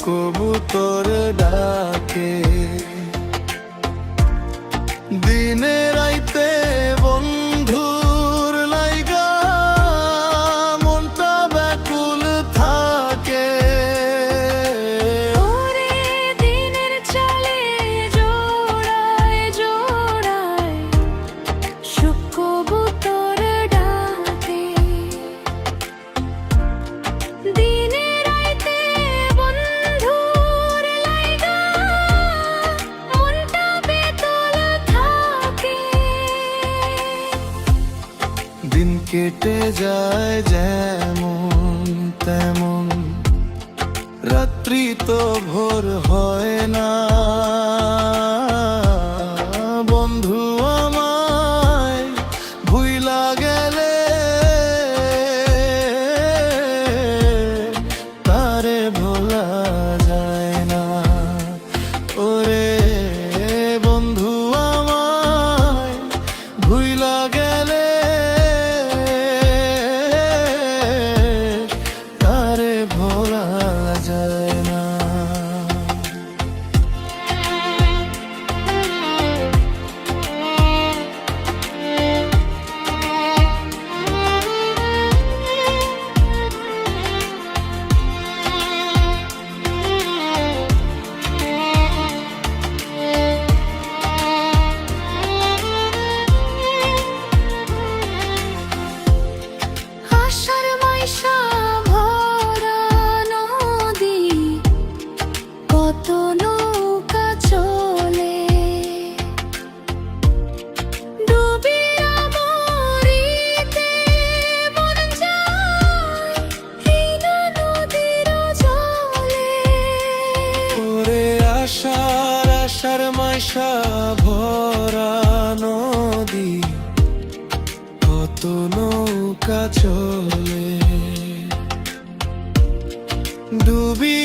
কবুতর ডাকে। দিনে রাইতে বন্ধুর লাইগা মনটা ব্যাকুল থাকে। ওরে দিনের চালে জোড়ায় জোড়ায় সুখ কবুতর ডাকে। দিনে রাইতে বন্ধুর লাইগা মনটা বেতুল থাকে। দিন কেটে যায় যেমন তেমন, রাত্রি তো ভোর হয় না। বন্ধু আমায় ভুইলা গেলে তারে ভোলা যায় না। ওরে বন্ধু আমায় ভুইলা গেলে তারে ভোলা যায় না। আষাঢ় মাইশা ভরা নদী, কত নৌকা চলে। ডুবিয়া মরিতে মন যায় এই না নদীর জলে। ওরে আষাঢ় মাইশা ভরা নদী, কত নৌকা চলে। ডুবি